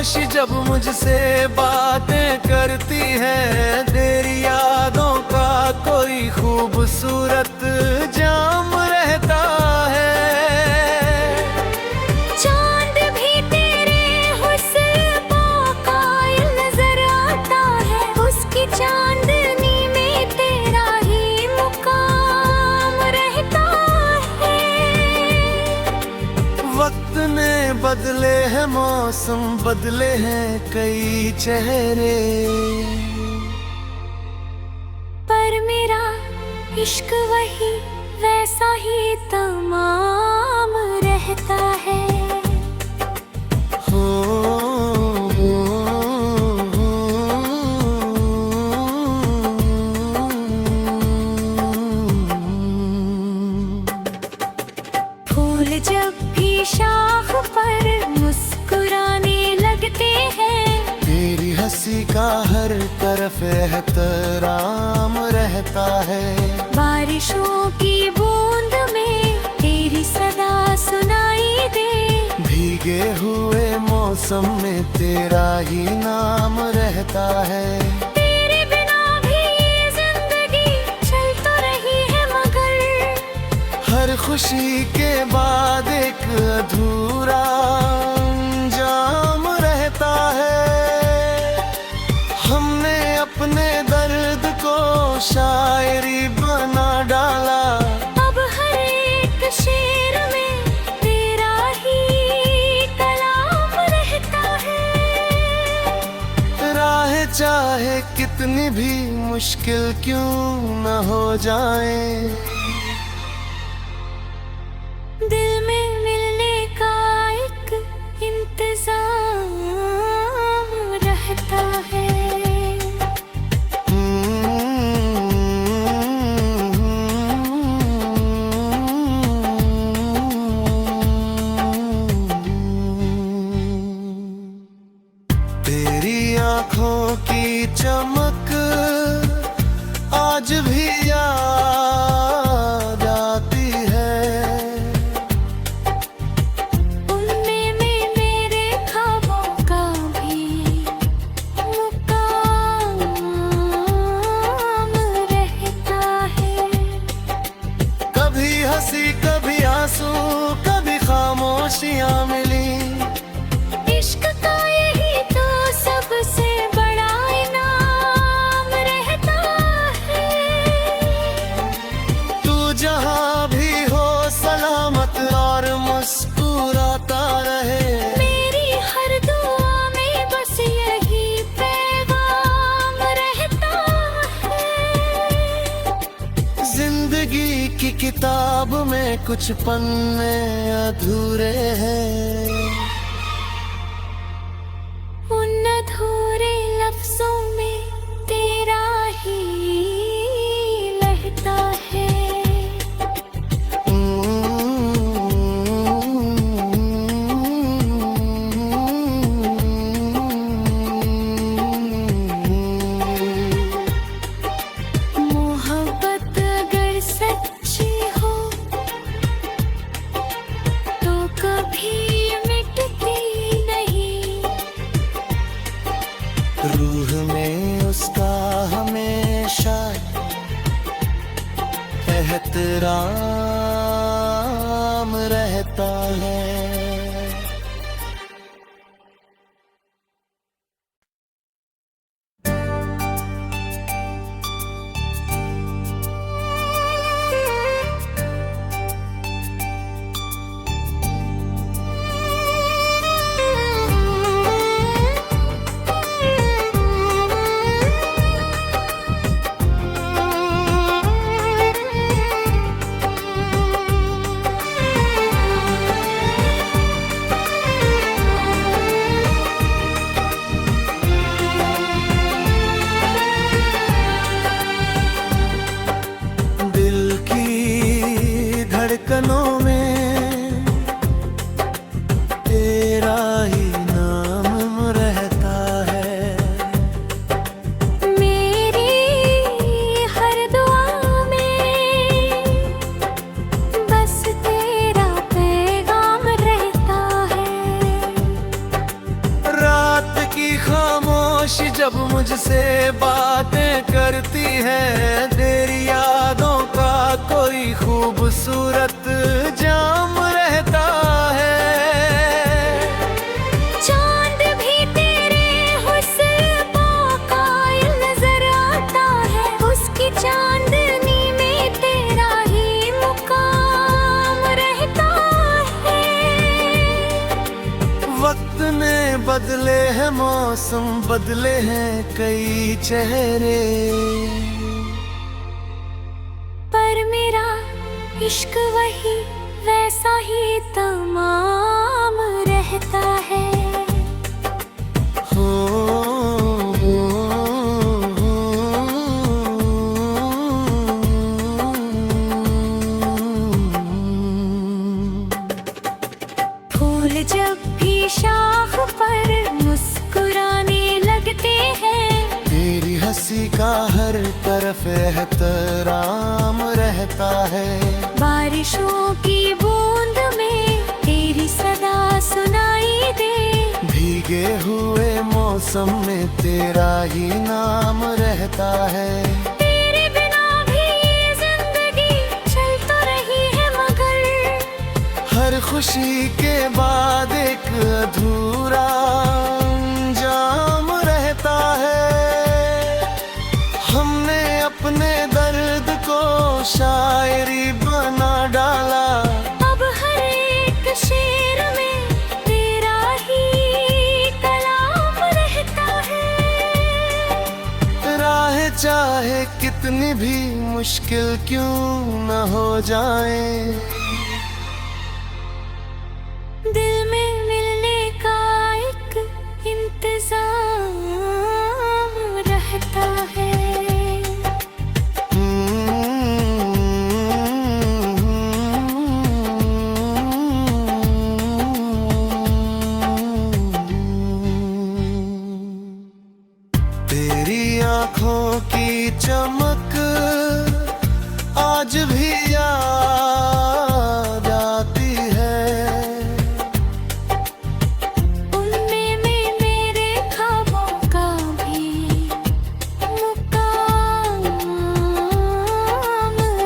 खामोशी जब मुझसे बातें करती है, तेरी यादों का कोई खूबसूरत जाम रहता है। चांद भी तेरे हुस्न पे कायल नजर आता है, उसकी चांदनी में तेरा ही मुकाम रहता है। वक्त ने बदले हैं मौसम, बदले हैं कई चेहरे, पर मेरा इश्क वही वैसा ही तमाम रहता है। हो फूल जब भी शाख पर मुस्कुराने लगते हैं, तेरी हंसी का हर तरफ एहतराम रहता है। बारिशों की बूंद में तेरी सदा सुनाई दे, भीगे हुए मौसम में तेरा ही नाम रहता है। तेरे बिना भी ये जिंदगी चल तो रही है, मगर हर खुशी के बाद एक अधूरा अंजाम रहता है। हमने अपने दर्द को शायरी बना डाला, अब हर एक शेर में तेरा ही कलाम रहता है। राह चाहे कितनी भी मुश्किल क्यों न हो जाए, दिल में मिलने का एक इंतजाम रहता है। तेरी आँखों की चमक आज भी याद आती है। उनमें में मेरे ख्वाबों का भी मुकाम रहता है। कभी हंसी कभी आंसू कभी खामोशियाँ मिली, इश्क का यही तो सबसे बड़ा इनाम रहता है। तू जहाँ भी हो सलामत और मुस्कुराता रहे। मेरी हर दुआ में बस यही पैगाम रहता है। जिंदगी की किताब में कुछ पन्ने अधूरे हैं, उन अधूरे लफ्जों में तेरा ही लहता है। मोहब्बत अगर सच्ची हो तो कभी मिटती नहीं, रूह में उसका हमेशा एहतराम रहता है। खामोशी जब मुझसे बातें करती है, तेरी यादों का कोई खूबसूरत जाम रहता है। चांद भी तेरे हुस्न का कायल नजर आता है, उसकी चांदनी में तेरा ही मुकाम रहता है। वक्त ने बदले हैं मौसम, बदले हैं कई चेहरे, पर मेरा इश्क वही वैसा ही तमाम रहता है। हो, फूल जब भी शाख पर मुस्कुराने लगते हैं, तेरी हंसी का हर तरफ एहतराम रहता है। बारिशों की बूंद में तेरी सदा सुनाई दे, भीगे हुए मौसम में तेरा ही नाम रहता है। तेरे बिना भी ये जिंदगी चल तो रही है, मगर हर खुशी के बाद एक अधूरा अंजाम रहता है। हमने अपने दर्द को शायरी बना डाला, अब हर एक शेर में तेरा ही कलाम रहता है। राह चाहे कितनी भी मुश्किल क्यों न हो जाए, दिल में मिलने का एक इंतजाम रहता है। तेरी आँखों की चमक आज भी याद आती है। उनमें में मेरे ख्वाबों का भी मुकाम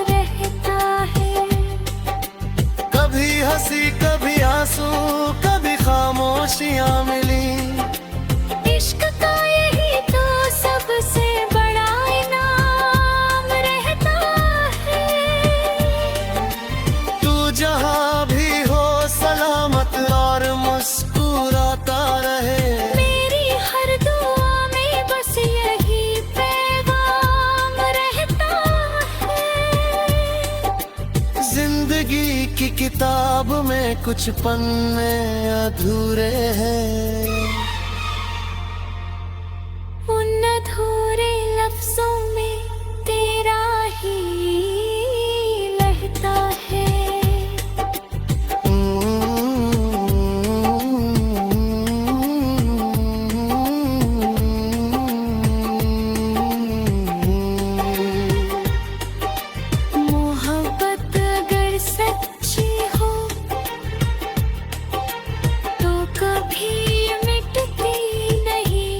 रहता है। कभी हंसी कभी आंसू कभी खामोशियाँ मिली, इश्क का यही तो सबसे बड़ा इनाम रहता है। तू जहाँ भी हो सलामत और मुस्कुराता रहे, मेरी हर दुआ में बस यही पैगाम रहता है। जिंदगी की किताब में कुछ पन्ने अधूरे हैं, उन अधूरे लफ्जों में तेरा ही लहता है। मोहब्बत अगर सच्ची हो तो कभी मिटती नहीं,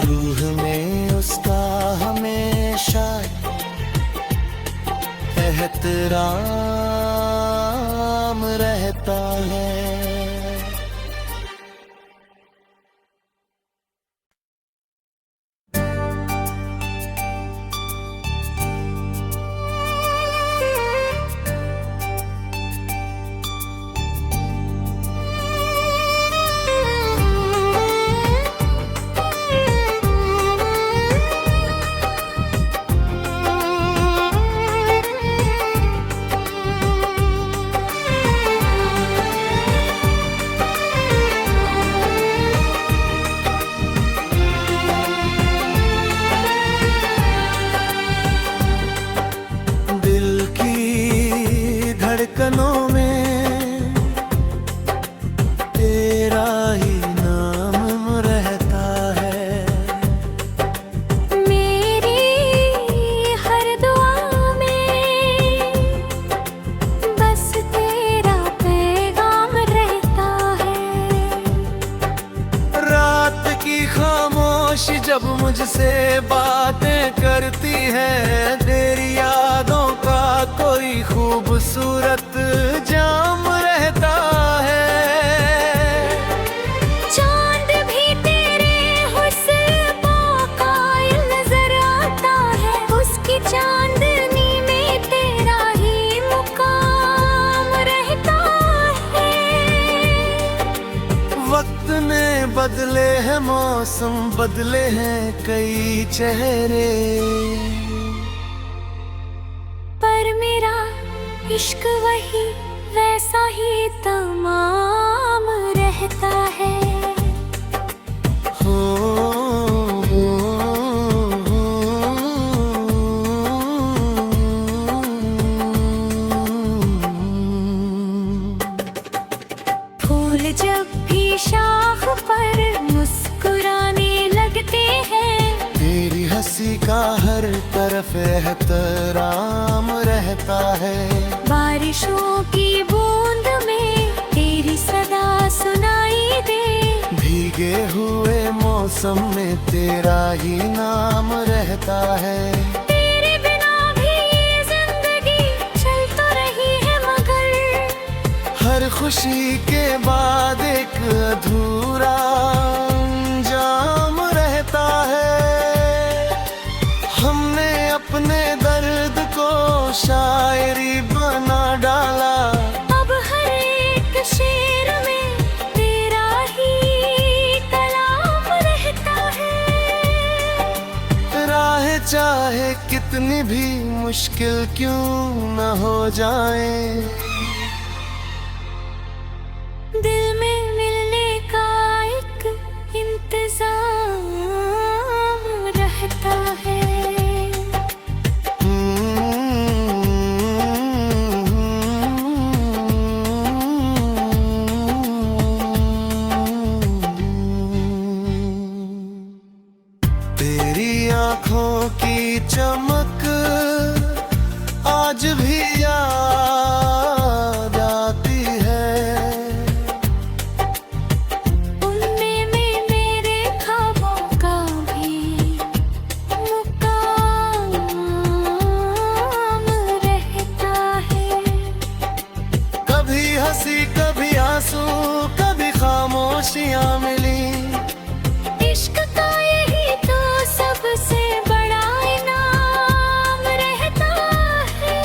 रूह में उसका हमेशा एहतराम रहता है। जब मुझसे बातें करती है, तेरी यादों का कोई खूबसूरत जाम रहता है। चांद भी तेरे हुस्न का नजर आता है, उसकी चांदनी में तेरा ही मुकाम रहता है। वक्त ने बदले हैं मौसम, बदले हैं कई चेहरे, पर मेरा इश्क वही वैसा ही तमाम रहता है। हो फूल जब भी शाख पर मुस्कुराने लगते हैं, तेरी हंसी का हर तरफ एहतराम रहता है। बारिशों की बूंद में तेरी सदा सुनाई दे, भीगे हुए मौसम में तेरा ही नाम रहता है। तेरे बिना भी ये जिंदगी चल तो रही है, मगर हर खुशी के बाद एक अधूरा अंजाम रहता है। हमने अपने दर्द को शायरी बना डाला, अब हर एक शेर में तेरा ही कलाम रहता है। राह चाहे कितनी भी मुश्किल क्यों न हो जाए, दिल में मिलने का एक इंतजाम रहता है। तेरी आँखों की चमक आज भी याद आती है। उनमें में मेरे ख्वाबों का भी मुकाम रहता है। कभी हंसी कभी आंसू कभी खामोशियाँ मिली, इश्क का यही तो सबसे बड़ा इनाम रहता है।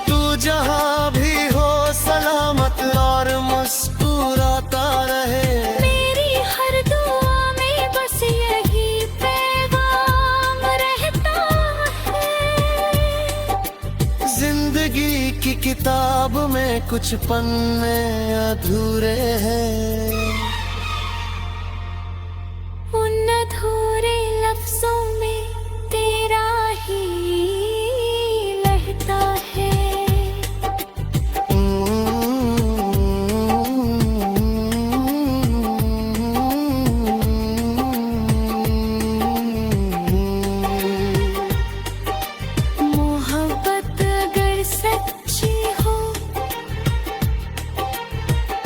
तू जहाँ भी हो सलामत और मुस्कुराता रहे। मेरी हर दुआ में बस यही पैगाम रहता है। जिंदगी की किताब में कुछ पन्ने अधूरे हैं, उन अधूरे लफ्जों में तेरा ही लहता है। मोहब्बत अगर सच्ची हो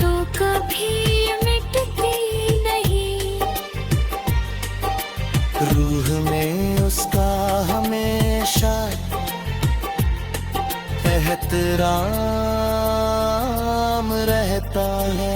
तो कभी मिटती नहीं, रूह में उसका हमेशा एहतराम रहता है।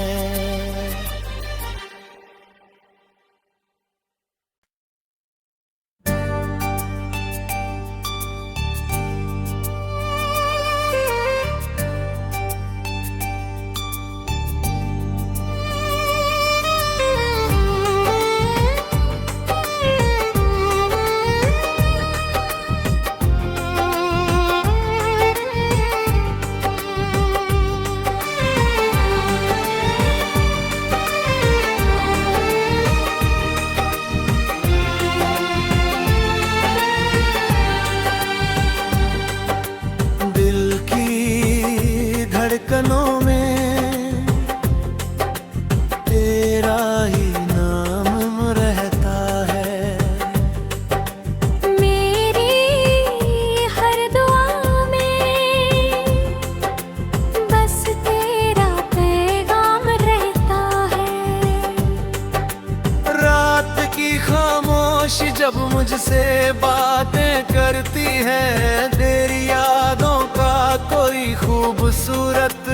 जब मुझसे बातें करती है, तेरी यादों का कोई खूबसूरत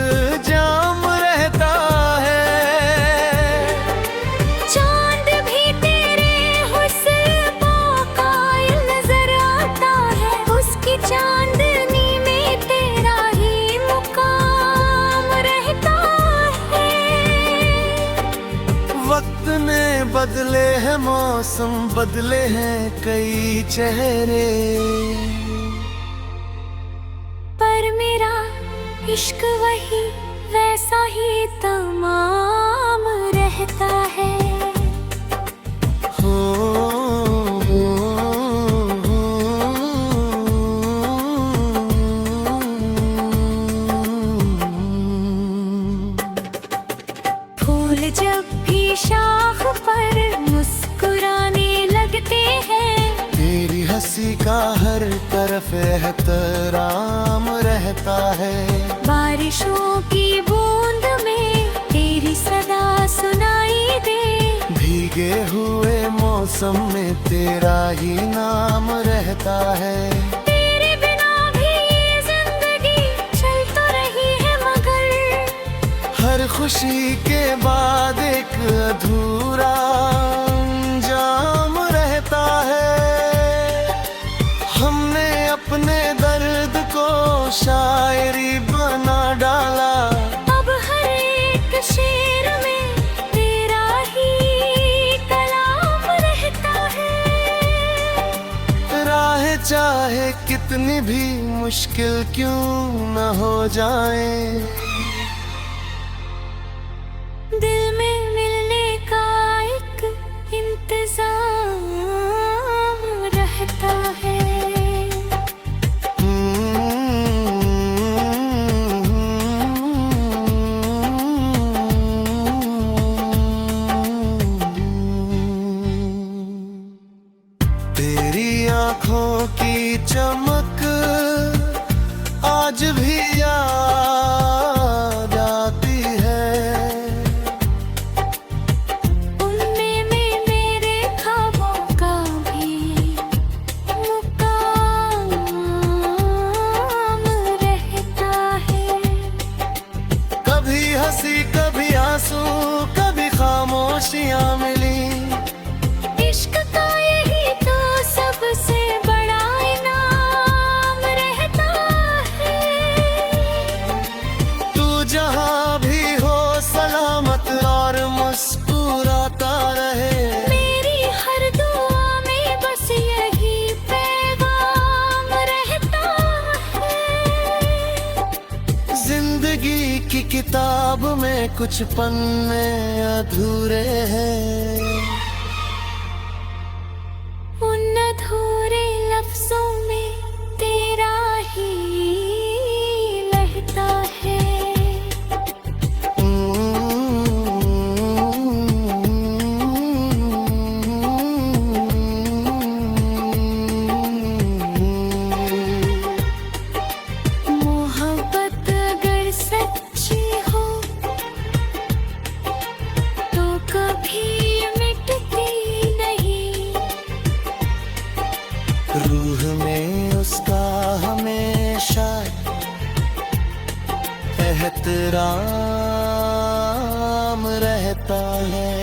जाम रहता है। चांद भी तेरे हुस्न का नजर आता है, उसकी चांदनी में तेरा ही मुकाम रहता है। वक्त ने बदले हैं मौसम, बदले हैं कई चेहरे, पर मेरा इश्क वही वैसा ही तमाम रहता है। हो, फूल जब भी शाख पर मुस्कुराने लगते हैं, तेरी हंसी का हर तरफ एहतराम रहता है। बारिशों की बूंद में तेरी सदा सुनाई दे, भीगे हुए मौसम में तेरा ही नाम रहता है। तेरे बिना भी ये जिंदगी चल तो रही है, मगर हर खुशी के बाद एक अधूरा अंजाम रहता है। हमने अपने दर्द को शायरी बना डाला, अब हर एक शेर में तेरा ही कलाम रहता है। राह चाहे कितनी भी मुश्किल क्यों न हो जाए, दिल में मिलने का एक इंतजाम रहता है। तेरी आंखों की चमक आज भी याद आती है। उनमें में मेरे ख्वाबों का भी मुकाम रहता है। कभी हंसी कभी आंसू, कभी खामोशियां मिली, इश्क का यही तो सबसे बड़ा इनाम रहता है। तू जहां भी हो सलामत और मुस्कुराता रहे। मेरी हर दुआ में बस यही पैगाम रहता है। जिंदगी की किताब में कुछ पन्ने अधूरे हैं, उन अधूरे लफ्जों में तेरा ही लहता है। मोहब्बत अगर सच्ची हो तो कभी मिटती नहीं, रूह में उसका हमेशा एहतराम रहता है।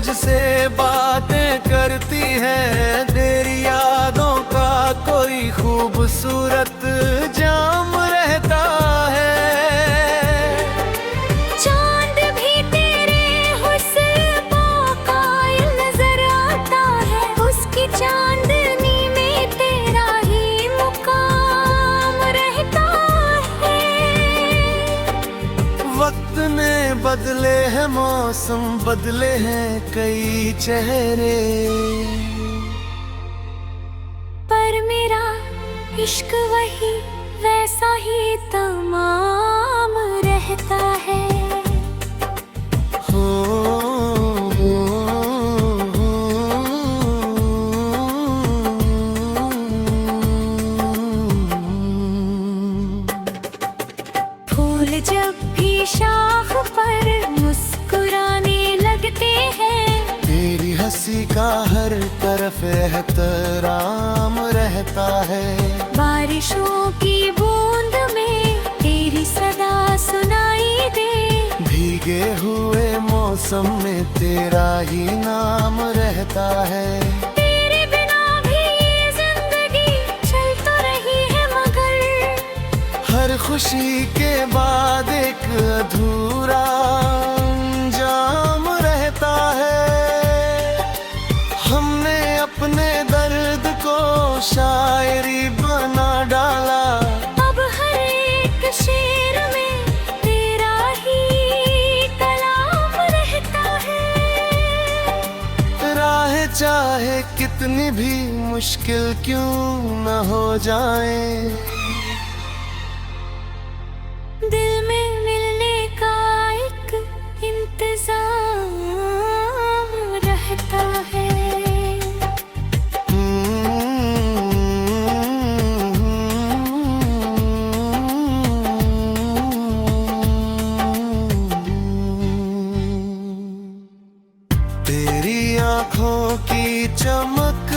मुझसे बातें करती है, तेरी यादों का कोई खूबसूरत जाम रहता है। चांद भी तेरे हुस्न पे कायल नजर आता है, उसकी चांदनी में तेरा ही मुकाम रहता है। वक्त ने बदले हैं मौसम, बदले हैं कई चेहरे, पर मेरा इश्क वही वैसा ही तमाम रहता है। हो, फूल जब भी शाख पर मुस्कुराने लगते हैं, तेरी हंसी का हर तरफ एहतराम रहता है। बारिशों की बूंद में तेरी सदा सुनाई दे, भीगे हुए मौसम में तेरा ही नाम रहता है। तेरे बिना भी ये जिंदगी चल तो रही है, मगर हर खुशी के बाद एक अधूरा अंजाम रहता है। हमने अपने दर्द को शायरी बना डाला, अब हर एक शेर में तेरा ही कलाम रहता है। राह चाहे कितनी भी मुश्किल क्यों न हो जाए, दिल में मिलने का एक इंतजाम रहता है। तेरी आंखों की चमक